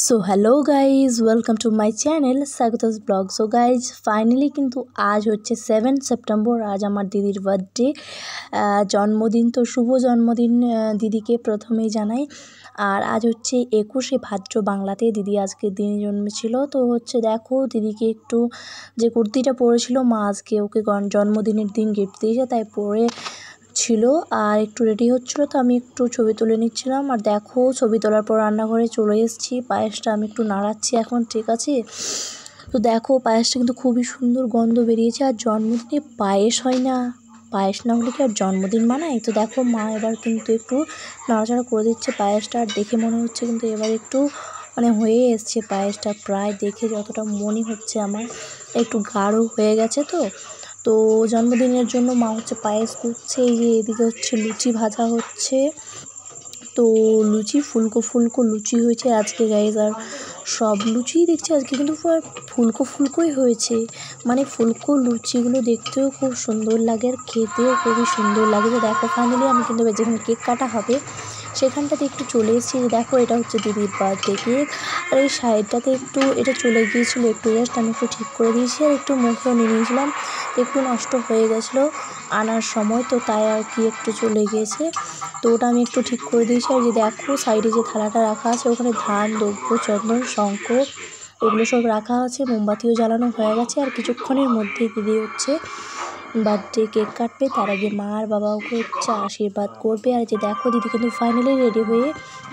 So hello guys, welcome to my channel Swagata's blog. So guys finally কিন্তু আজ হচ্ছে 7 September. আজ আমার দিদির বার্থডে, জন্মদিন। তো শুভ জন্মদিন দিদিকে প্রথমেই জানাই। আর আজ হচ্ছে 21শে ভাদ্র, বাংলাতে দিদি আজকের দিনে জন্মেছিল। তো হচ্ছে দেখো দিদিকে একটু যে কুর্তিটা পরেছিল মা আজকে ওকে জন্মদিনের দিন গিফট দিয়েছে, তাই পরে ছিল আর একটু রেডি হচ্ছিলো। তো আমি একটু ছবি তুলে নিচ্ছিলাম। আর দেখো ছবি তোলার পর রান্নাঘরে চলে এসেছি। পায়েসটা আমি একটু নাড়াচ্ছি এখন, ঠিক আছে। তো দেখো পায়েসটা কিন্তু খুবই সুন্দর গন্ধ বেরিয়েছে। আর জন্মদিনে পায়েস হয় না, পায়েস না হলে কি আর জন্মদিন মানায়। তো দেখো মা এবার কিন্তু একটু নাড়াচাড়া করে দিচ্ছে পায়েসটা। আর দেখে মনে হচ্ছে কিন্তু এবার একটু হয়ে এসছে পায়েসটা, প্রায় দেখে যতটা মনে হচ্ছে আমার একটু গাঢ় হয়ে গেছে। তো জন্মদিনের জন্য মা হচ্ছে পায়েস করছে। এই যে এদিকে হচ্ছে লুচি ভাজা হচ্ছে। তো লুচি ফুলকো ফুলকো লুচি হয়েছে আজকে গাইজ। আর সব লুচিই দেখছি আজকে কিন্তু ফুলকো ফুলকোই হয়েছে। ফুলকো লুচিগুলো দেখতেও খুব সুন্দর লাগে আর খেতেও খুবই সুন্দর লাগে। তো দেখো ফাইনালি আমি কিন্তু যেখানে কেক কাটা হবে সেখানটাতে একটু চলে এসেছি। দেখো এটা হচ্ছে দিদির বার্থডে কেক। আর এই সাইডটাতে একটু এটা চলে গিয়েছিলো, একটু জাস্ট আমি একটু ঠিক করে দিয়েছি। আর একটু মুখেও নিয়ে নিয়েছিলাম, একটু নষ্ট হয়ে গেছিলো আনার সময়, তো তাই আর কি একটু চলে গিয়েছে। তো ওটা আমি একটু ঠিক করে দিয়েছি। আর যে দেখো সাইডে যে থালাটা রাখা আছে ওখানে ধান, দ্রব্য, চন্দন, শঙ্খ এগুলো সব রাখা আছে। মোমবাতিও জ্বালানো হয়ে গেছে। আর কিছুক্ষণের মধ্যেই দিদি হচ্ছে বার্থডে কেক কাটবে। তার আগে মা আর বাবা ওকে হচ্ছে আশীর্বাদ করবে। আর যে দেখো দিদি কিন্তু ফাইনালি রেডি হয়ে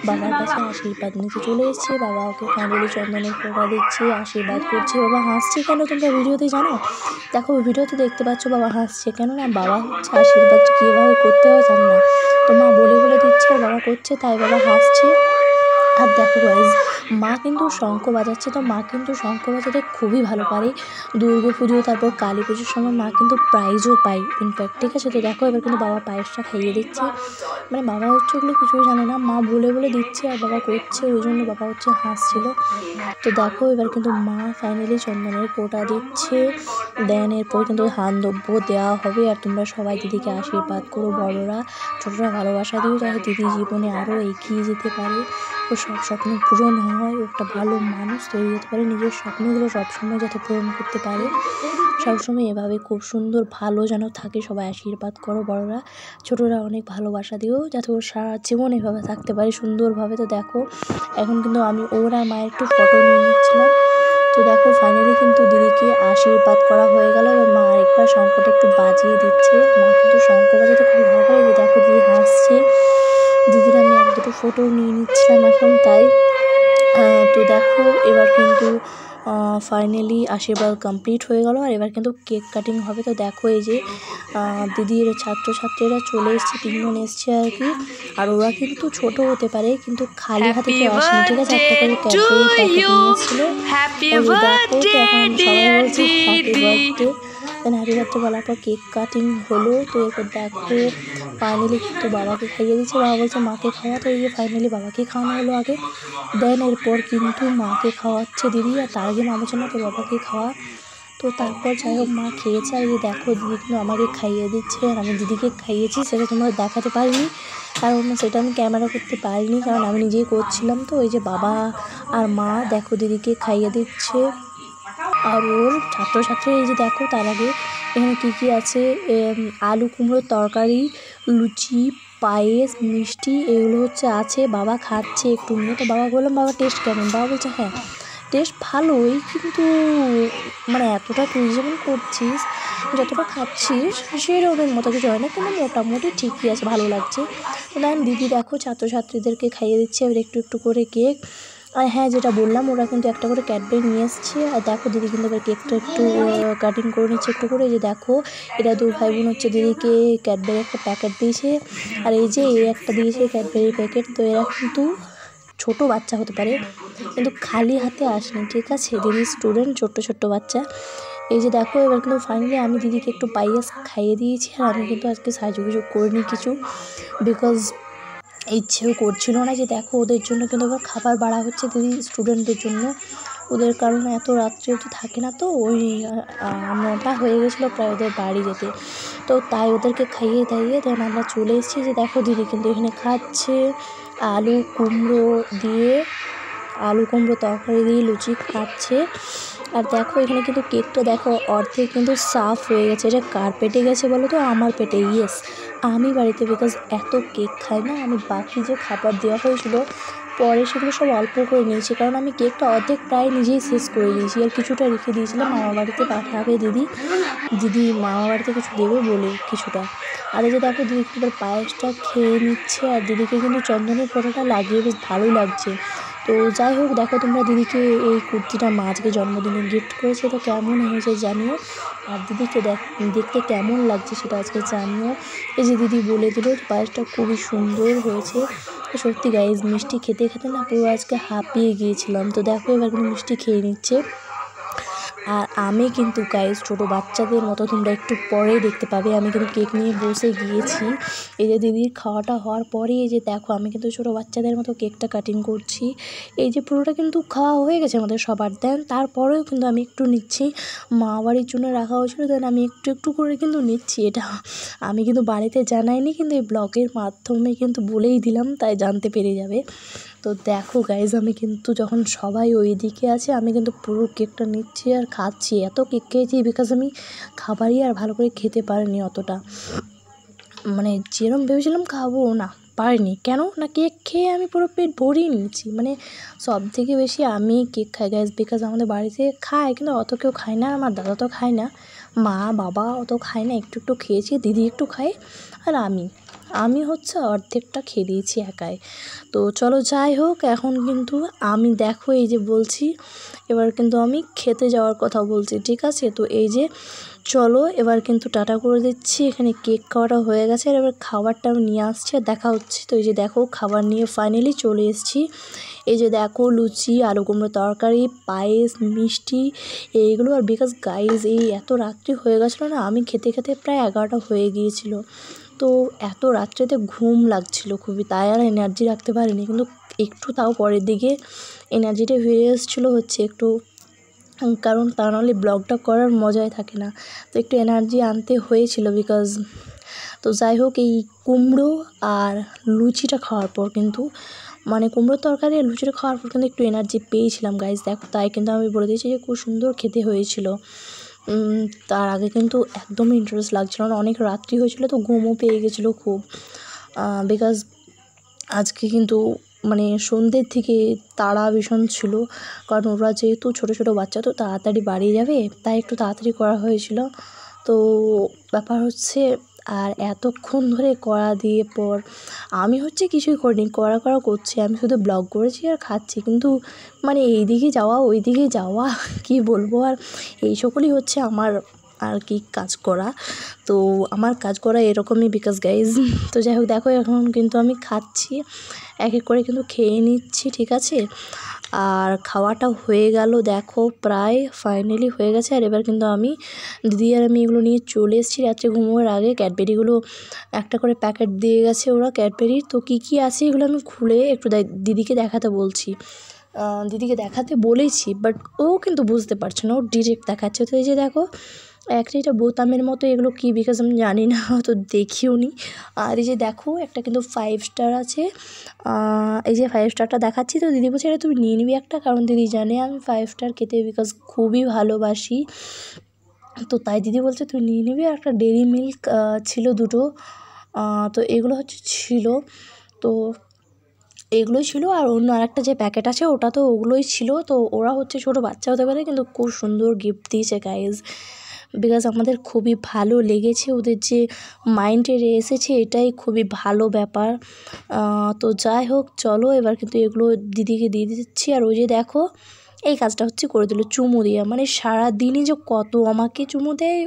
বাবার কাছে আশীর্বাদ নিতে চলে এসেছে। বাবা ওকে ফাইনালি চন্দনের ফোঁটা দিচ্ছে, আশীর্বাদ করছে। বাবা হাসছে কেন তোমরা ভিডিওতে জানো? দেখো ভিডিওতে দেখতে পাচ্ছ বাবা হাসছে কেন, না বাবা হচ্ছে আশীর্বাদ কীভাবে করতে হয় জানে না, তো মা বলে বলে দিচ্ছে আর বাবা করছে, তাই বাবা হাসছে। আর দেখো গাইজ মা কিন্তু শঙ্খ বাজাচ্ছে। তো মা কিন্তু শঙ্খ বাজাতে খুবই ভালো পারে। দুর্গা পুজো তারপর কালী পুজোর সময় মা কিন্তু প্রাইজও পায় ইনফ্যাক্ট, ঠিক আছে। তো দেখো এবার কিন্তু বাবা পায়েসটা খাইয়ে দিচ্ছে। বাবা হচ্ছে ওগুলো কিছুই জানে না, মা বলে বলে দিচ্ছে আর বাবা করছে, ওই জন্য বাবা হচ্ছে হাসছিল। তো দেখো এবার কিন্তু মা ফাইনালি চন্দনের ফোঁটা দিচ্ছে। দেন এরপর কিন্তু ধান দ্রব্য দেওয়া হবে। আর তোমরা সবাই দিদিকে আশীর্বাদ করো, বড়রা ছোটরা ভালোবাসা দিও, যাতে দিদি জীবনে আরও এগিয়ে যেতে পারে, ও সব স্বপ্ন পূরণ হয়, ও একটা ভালো মানুষ তৈরি হতে পারে, নিজের স্বপ্নগুলো সবসময় যাতে পূরণ করতে পারে। সবসময় এভাবে খুব সুন্দর ভালো যেন থাকে। সবাই আশীর্বাদ করো, বড়রা ছোটরা অনেক ভালোবাসা দিও, যাতে ও সারা জীবন এভাবে থাকতে পারে সুন্দরভাবে। তো দেখো এখন কিন্তু আমি ওর আর মায়ের একটু ফটো নিয়ে নিচ্ছিলাম। তো দেখো ফাইনালি কিন্তু দিদিকে আশীর্বাদ করা হয়ে গেল। এবার মা আরেকবার শঙ্খটা একটু বাজিয়ে দিচ্ছে। মা কিন্তু শঙ্খ বাজাতে খুবই ভালো করে। যে দেখো দিদি হাসছে, দিদির আমি এক দুটো ফটো নিয়ে নিচ্ছিলাম এখন, তাই। তো দেখো এবার কিন্তু ফাইনালি আশীর্বাদ কমপ্লিট হয়ে গেল। আর এবার কিন্তু কেক কাটিং হবে। তো দেখো এই যে দিদির ছাত্রছাত্রীরা চলে এসছে, 3জন এসছে আর কি। আর ওরা কিন্তু ছোট হতে পারে কিন্তু খালি হাতে কেউ আসেনি, ঠিক আছে। একটা করে ক্যাডবেরি প্যাকেট নিয়ে এসেছিলো। দেখো তো এখন সবাই বলছে হ্যাপি বার্থডে। হ্যাপি বার্থডে বলার পর কেক কাটিং হলো। তো এরপর দেখো ফাইনালি কিন্তু বাবাকে খাইয়ে দিচ্ছে। বাবা বলছে মাকে খাওয়া, তো এই যে ফাইনালি বাবাকে খাওয়ানো হলো আগে, দেন এরপর কিন্তু মাকে খাওয়াচ্ছে দিদি। আর তার আগে মা বলছে না তো বাবাকে খাওয়া। তো তারপর যাই হোক মা খেয়েছে। আর এই দেখো দিদি কিন্তু আমাকে খাইয়ে দিচ্ছে। আর আমি দিদিকে খাইয়েছি, সেটা তোমরা দেখাতে পারিনি, কারণ সেটা আমি ক্যামেরা করতে পারিনি, কারণ আমি নিজেই করছিলাম। তো এই যে বাবা আর মা দেখো দিদিকে খাইয়ে দিচ্ছে আর ওর ছাত্রছাত্রী। এই যে দেখো তার আগে এখানে কী আছে, আলু কুমড়োর তরকারি, লুচি, পায়েস, মিষ্টি এগুলো হচ্ছে আছে। বাবা খাচ্ছে একটু নিয়ে। তো বাবা বললাম বাবা টেস্ট কেমন? বাবা বলছে হ্যাঁ টেস্ট ভালোই, কিন্তু এতটা তুই যেমন করছিস, যতটা খাচ্ছিস সেরকমের মতো কিছু হয় না, কিন্তু মোটামুটি ঠিকই আছে, ভালো লাগছে। তো দিদি দেখো ছাত্রছাত্রীদেরকে খাইয়ে দিচ্ছে এবার একটু একটু করে কেক। আর হ্যাঁ যেটা বললাম ওরা কিন্তু একটা করে ক্যাডবেরি নিয়ে এসছে। আর দেখো দিদি কিন্তু এবার কেকটা একটু কাটিং করে নিচ্ছে একটু করে। যে দেখো এরা 2 ভাই বোন হচ্ছে দিদিকে ক্যাডবেরি একটা প্যাকেট দিয়েছে। আর এই যে একটা দিয়েছে ক্যাডবেরি প্যাকেট। তো এরা কিন্তু ছোট বাচ্চা হতে পারে কিন্তু খালি হাতে আসেনি, ঠিক আছে। দিদির স্টুডেন্ট, ছোট্ট বাচ্চা। এই যে দেখো এবার কিন্তু ফাইনালি আমি দিদিকে একটু পায়েস খাইয়ে দিয়েছি। আর আমি কিন্তু আজকে সাজুগুজু করিনি কিছু, বিকজ ইচ্ছেও করছিল না। যে দেখো ওদের জন্য কিন্তু আবার খাবার বাড়া হচ্ছে দিদি স্টুডেন্টদের জন্য, ওদের কারণ এত রাত্রে তো থাকে না। তো ওই 9টা হয়ে গেছিলো প্রায় ওদের বাড়ি যেতে, তো তাই ওদেরকে খাইয়ে দাইয়ে দেন আমরা চলে এসেছি। যে দেখো দিদি কিন্তু এখানে খাচ্ছে আলু কুমড়ো দিয়ে আলু কুমড়ো তরকারি দিয়ে লুচি খাচ্ছে। আর দেখো এখানে কিন্তু কেকটা দেখো অর্ধেক কিন্তু সাফ হয়ে গেছে। এটা কার পেটে গেছে বলো তো? আমার পেটে। ইয়েস, আমি বাড়িতে, বিকজ এত কেক খাই না আমি। বাকি যে খাবার দেওয়া হয়েছিল পরে সেগুলো সব অল্প করে নিয়েছি, কারণ আমি কেকটা অর্ধেক প্রায় নিজেই শেষ করে দিয়েছি। আর কিছুটা রেখে দিয়েছিলাম, মামা বাড়িতে পাঠাবে দিদি মামা বাড়িতে কিছু দেবে বলে কিছুটা। আর এই যে দেখো দিদি এবার পায়েসটা খেয়ে নিচ্ছে, আর দিদিকে কিন্তু চন্দনের ফোঁটাটা লাগিয়ে বেশ ভালোই লাগছে। তো যাই হোক, দেখো তোমরা দিদিকে এই কুর্তিটা মা আজকে জন্মদিনে গিফট করেছে, তো কেমন হয়েছে জানিও। আর দিদিকে দেখতে কেমন লাগছে সেটা আজকে জানিও। এই যে দিদি বলে দিল পায়েসটা খুবই সুন্দর হয়েছে। সত্যি গাইজ, মিষ্টি খেতে খেতে না পুরো আজকে হাঁপিয়ে গিয়েছিলাম। তো দেখো এবার কিন্তু মিষ্টি খেয়ে নিচ্ছে। আর আমি কিন্তু গাইজ ছোটো বাচ্চাদের মতো, তোমরা একটু পরেই দেখতে পাবে, আমি কিন্তু কেক নিয়ে বসে গিয়েছি। এই যে দিদির খাওয়াটা হওয়ার পরে এই যে দেখো আমি কিন্তু ছোটো বাচ্চাদের মতো কেকটা কাটিং করছি। এই যে পুরোটা কিন্তু খাওয়া হয়ে গেছে আমাদের সবার। দেন তারপরেও কিন্তু আমি একটু নিচ্ছি, মা বাড়ির জন্য রাখা হয়েছিল, দেন আমি একটু একটু করে কিন্তু নিচ্ছি। এটা আমি কিন্তু বাড়িতে জানাইনি, কিন্তু এই ব্লগের মাধ্যমে কিন্তু বলেই দিলাম, তাই জানতে পেরে যাবে। তো দেখো গাইজ, আমি কিন্তু যখন সবাই ওই দিকে আছে আমি কিন্তু পুরো কেকটা নিচ্ছি আর খাচ্ছি। এত কেক খেয়েছি বিকজ আমি খাবারই আর ভালো করে খেতে পারিনি অতটা, মানে যেরকম ভেবেছিলাম খাবো না, পারিনি। কেন না, কেক খেয়ে আমি পুরো পেট ভরিয়ে নিয়েছি। মানে সব থেকে বেশি আমি কেক খাই গাইজ, বিকজ আমাদের বাড়িতে খায় কিন্তু অত কেউ খায় না। আমার দাদা তো খায় না, মা বাবা অত খায় না, একটু একটু খেয়েছি, দিদি একটু খায়, আর আমি হচ্ছে অর্ধেকটা খেয়ে দিয়েছি একাই। তো চলো যাই হোক, এখন কিন্তু আমি দেখো এই যে বলছি, এবার কিন্তু আমি খেতে যাওয়ার কথা বলছি, ঠিক আছে? তো এই যে চলো এবার কিন্তু টাটা করে দিচ্ছি। এখানে কেক খাওয়াটা হয়ে গেছে, আর এবার খাবারটা আমি নিয়ে আসছি আর দেখা হচ্ছে। তো এই যে দেখো খাবার নিয়ে ফাইনালি চলে এসেছি। এই যে দেখো লুচি, আলু কুমড়ো তরকারি, পায়েস, মিষ্টি এইগুলো। আর বিকজ গাইজ এই এত রাত্রি হয়ে গেছিলো না, আমি খেতে খেতে প্রায় 11টা হয়ে গিয়েছিল। তো এত রাত্রেতে ঘুম লাগছিল খুবই, তাই আর এনার্জি রাখতে পারিনি। কিন্তু একটু তাও পরের দিকে এনার্জিটা ফিরে এসেছিলো হচ্ছে একটু, কারণ তা নাহলে ব্লগটা করার মজাই থাকে না। তো একটু এনার্জি আনতে হয়েছিল বিকজ। তো যাই হোক, এই কুমড়ো আর লুচিটা খাওয়ার পর কিন্তু, মানে কুমড়োর তরকারি আর লুচিটা খাওয়ার পর কিন্তু একটু এনার্জি পেয়েছিলাম গাইজ। দেখো তাই কিন্তু আমি বলে দিয়েছি যে খুব সুন্দর খেতে হয়েছিল। তার আগে কিন্তু একদমই ইন্টারেস্ট লাগছিল না, অনেক রাত্রি হয়েছিল, তো ঘুমও পেয়ে গেছিলো খুব, বিকজ আজকে কিন্তু মানে সন্ধ্যের থেকে তাড়া ভীষণ ছিল, কারণ ওরা যেহেতু ছোটো ছোটো বাচ্চা তো তাড়াতাড়ি বাড়ি যাবে, তাই একটু তাড়াতাড়ি করা হয়েছিল। তো ব্যাপার হচ্ছে, আর এতক্ষণ ধরে কড়া দিয়ে পর আমি হচ্ছে কিছুই করিনি, করা করছি, আমি শুধু ব্লগ করেছি আর খাচ্ছি। কিন্তু মানে এইদিকে যাওয়া ওইদিকে যাওয়া কি বলবো, আর এই সকলই হচ্ছে আমার আর কি কাজ করা। তো আমার কাজ করা এরকমই বিকজ গাইজ। তো যাই হোক দেখো এখন কিন্তু আমি খাচ্ছি, এক এক করে কিন্তু খেয়ে নিচ্ছি, ঠিক আছে? আর খাওয়াটা হয়ে গেল, দেখো প্রায় ফাইনালি হয়ে গেছে। আর এবার কিন্তু আমি দিদি আর আমি এগুলো নিয়ে চলে এসেছি রাত্রে ঘুমোবার আগে। ক্যাডবেরিগুলো একটা করে প্যাকেট দিয়ে গেছে ওরা, ক্যাডবেরির। তো কী কী আছে এগুলো আমি খুলে একটু দিদিকে দেখাতে বলছি, দিদিকে দেখাতে বলেছি, বাট ও কিন্তু বুঝতে পারছে না, ও ডিরেক্ট দেখাচ্ছে। তো এই যে দেখো একটা বোতামের মতো, এগুলো কী বিকজ আমি জানি না, তো দেখিও নি। আর এই যে দেখো একটা কিন্তু 5 স্টার আছে, এই যে 5 স্টারটা দেখাচ্ছি। তো দিদি বলছে এটা তুমি নিয়ে নিবি একটা, কারণ দিদি জানে আমি 5 স্টার খেতে বিকজ খুবই ভালোবাসি। তো তাই দিদি বলছে তুই নিয়ে নিবি। আর একটা ডেরি মিল্ক ছিল দুটো, তো এগুলো হচ্ছে ছিল। তো এগুলোই ছিল, আর অন্য আরেকটা যে প্যাকেট আছে ওটা তো ওগুলোই ছিল। তো ওরা হচ্ছে ছোটো বাচ্চা হতে পারে, কিন্তু খুব সুন্দর গিফট দিয়েছে গাইজ, বিকজ আমাদের খুবই ভালো লেগেছে, ওদের যে মাইন্ডে এসেছে এটাই খুবই ভালো ব্যাপার। তো যাই হোক চলো এবার কিন্তু এগুলো দিদিকে দিয়ে দিচ্ছি। আর ওই যে দেখো এই কাজটা হচ্ছে করে দিল চুমু দিয়ে, মানে সারাদিনই যে কত আমাকে চুমু দেয়